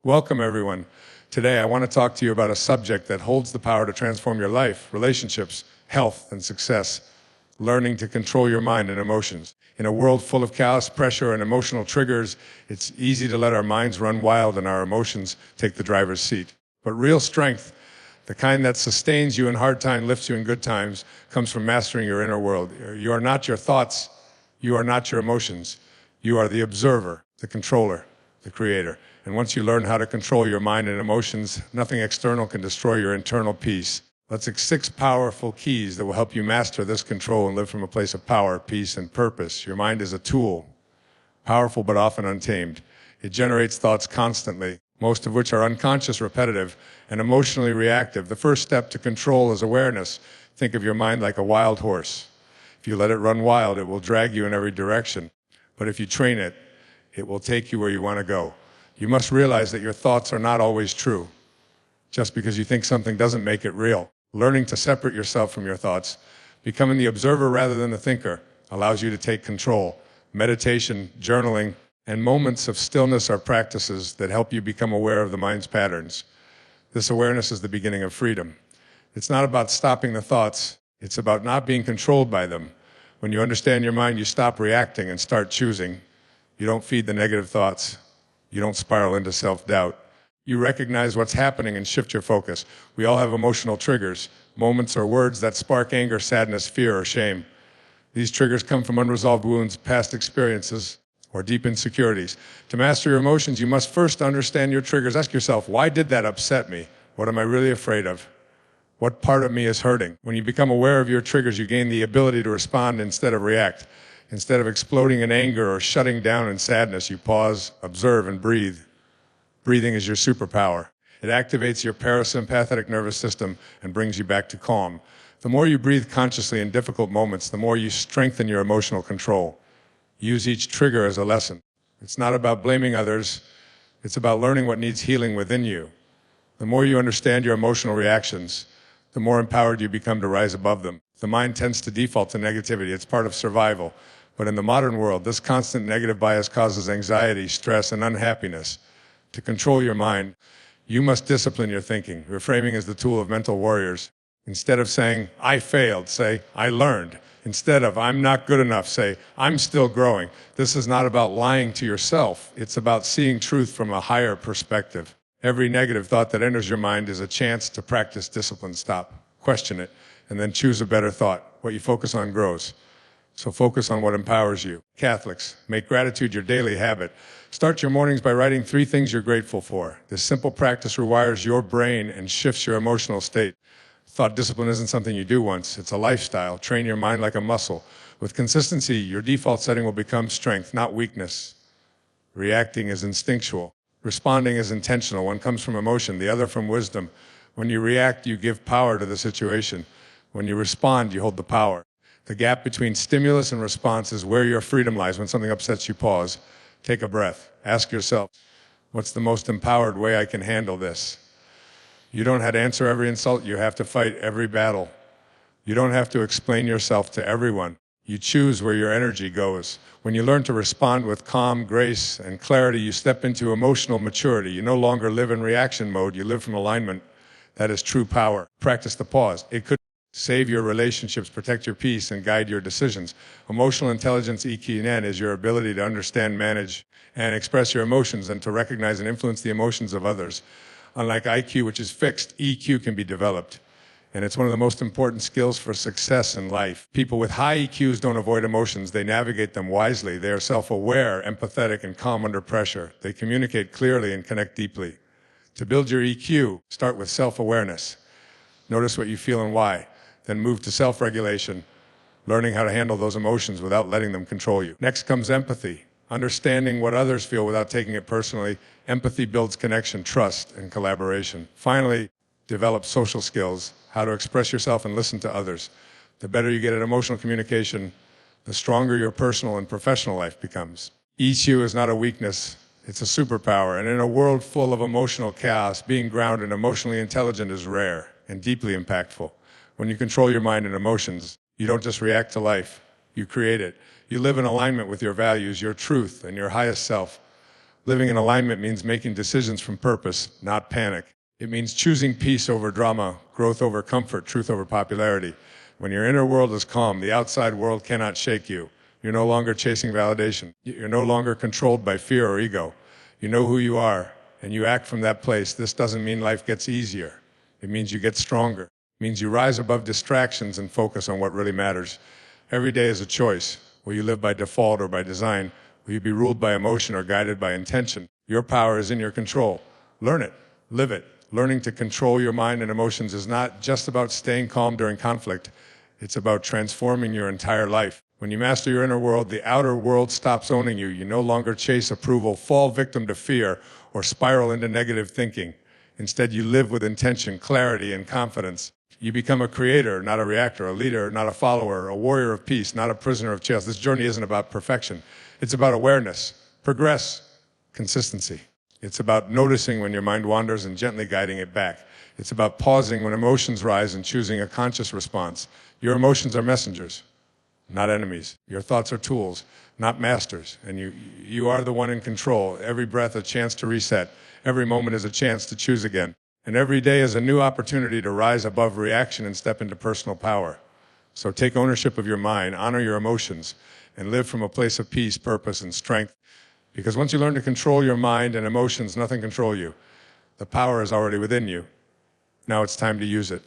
Welcome, everyone. Today, I want to talk to you about a subject that holds the power to transform your life, relationships, health, and success: learning to control your mind and emotions. In a world full of chaos, pressure, and emotional triggers, it's easy to let our minds run wild and our emotions take the driver's seat. But real strength, the kind that sustains you in hard times, lifts you in good times, comes from mastering your inner world. You are not your thoughts. You are not your emotions. You are the observer, the controller, the creator. And once you learn how to control your mind and emotions, nothing external can destroy your internal peace. Let's take 6 powerful keys that will help you master this control and live from a place of power, peace, and purpose. Your mind is a tool, powerful but often untamed. It generates thoughts constantly, most of which are unconscious, repetitive, and emotionally reactive. The first step to control is awareness. Think of your mind like a wild horse. If you let it run wild, it will drag you in every direction. But if you train it, it will take you where you want to go. You must realize that your thoughts are not always true. Just because you think something doesn't make it real. Learning to separate yourself from your thoughts, becoming the observer rather than the thinker, allows you to take control. Meditation, journaling, and moments of stillness are practices that help you become aware of the mind's patterns. This awareness is the beginning of freedom. It's not about stopping the thoughts. It's about not being controlled by them. When you understand your mind, you stop reacting and start choosing. You don't feed the negative thoughts. You don't spiral into self-doubt. You recognize what's happening and shift your focus. We all have emotional triggers, moments or words that spark anger, sadness, fear, or shame. These triggers come from unresolved wounds, past experiences, or deep insecurities. To master your emotions, you must first understand your triggers. Ask yourself, why did that upset me? What am I really afraid of? What part of me is hurting? When you become aware of your triggers, you gain the ability to respond instead of react. Instead of exploding in anger or shutting down in sadness, you pause, observe, and breathe. Breathing is your superpower. It activates your parasympathetic nervous system and brings you back to calm. The more you breathe consciously in difficult moments, the more you strengthen your emotional control. Use each trigger as a lesson. It's not about blaming others. It's about learning what needs healing within you. The more you understand your emotional reactions, the more empowered you become to rise above them. The mind tends to default to negativity. It's part of survival. But in the modern world, this constant negative bias causes anxiety, stress, and unhappiness. To control your mind, you must discipline your thinking. Reframing is the tool of mental warriors. Instead of saying, I failed, say, I learned. Instead of, I'm not good enough, say, I'm still growing. This is not about lying to yourself. It's about seeing truth from a higher perspective. Every negative thought that enters your mind is a chance to practice discipline. Stop, question it, and then choose a better thought. What you focus on grows. So focus on what empowers you. Catholics, make gratitude your daily habit. Start your mornings by writing 3 things you're grateful for. This simple practice rewires your brain and shifts your emotional state. Thought discipline isn't something you do once. It's a lifestyle. Train your mind like a muscle. With consistency, your default setting will become strength, not weakness. Reacting is instinctual. Responding is intentional. One comes from emotion, the other from wisdom. When you react, you give power to the situation. When you respond, you hold the power. The gap between stimulus and response is where your freedom lies. When something upsets you, pause. Take a breath. Ask yourself, what's the most empowered way I can handle this? You don't have to answer every insult. You have to fight every battle. You don't have to explain yourself to everyone. You choose where your energy goes. When you learn to respond with calm, grace, and clarity, you step into emotional maturity. You no longer live in reaction mode. You live from alignment. That is true power. Practice the pause. It could save your relationships, protect your peace, and guide your decisions. Emotional intelligence, EQ, is your ability to understand, manage, and express your emotions and to recognize and influence the emotions of others. Unlike IQ, which is fixed, EQ can be developed. And it's one of the most important skills for success in life. People with high EQs don't avoid emotions. They navigate them wisely. They are self-aware, empathetic, and calm under pressure. They communicate clearly and connect deeply. To build your EQ, start with self-awareness. Notice what you feel and why. Then move to self-regulation, learning how to handle those emotions without letting them control you. Next comes empathy, understanding what others feel without taking it personally. Empathy builds connection, trust, and collaboration. Finally, develop social skills, how to express yourself and listen to others. The better you get at emotional communication, the stronger your personal and professional life becomes. EQ is not a weakness, it's a superpower. And in a world full of emotional chaos, being grounded and emotionally intelligent is rare and deeply impactful. When you control your mind and emotions, you don't just react to life, you create it. You live in alignment with your values, your truth, and your highest self. Living in alignment means making decisions from purpose, not panic. It means choosing peace over drama, growth over comfort, truth over popularity. When your inner world is calm, the outside world cannot shake you. You're no longer chasing validation. You're no longer controlled by fear or ego. You know who you are, and you act from that place. This doesn't mean life gets easier. It means you get stronger. It means you rise above distractions and focus on what really matters. Every day is a choice. Will you live by default or by design? Will you be ruled by emotion or guided by intention? Your power is in your control. Learn it. Live it. Learning to control your mind and emotions is not just about staying calm during conflict. It's about transforming your entire life. When you master your inner world, the outer world stops owning you. You no longer chase approval, fall victim to fear, or spiral into negative thinking. Instead, you live with intention, clarity, and confidence. You become a creator, not a reactor, a leader, not a follower, a warrior of peace, not a prisoner of chaos. This journey isn't about perfection. It's about awareness, progress, consistency. It's about noticing when your mind wanders and gently guiding it back. It's about pausing when emotions rise and choosing a conscious response. Your emotions are messengers, not enemies. Your thoughts are tools, not masters. And you are the one in control. Every breath a chance to reset. Every moment is a chance to choose again. And every day is a new opportunity to rise above reaction and step into personal power. So take ownership of your mind, honor your emotions, and live from a place of peace, purpose, and strength. Because once you learn to control your mind and emotions, nothing controls you. The power is already within you. Now it's time to use it.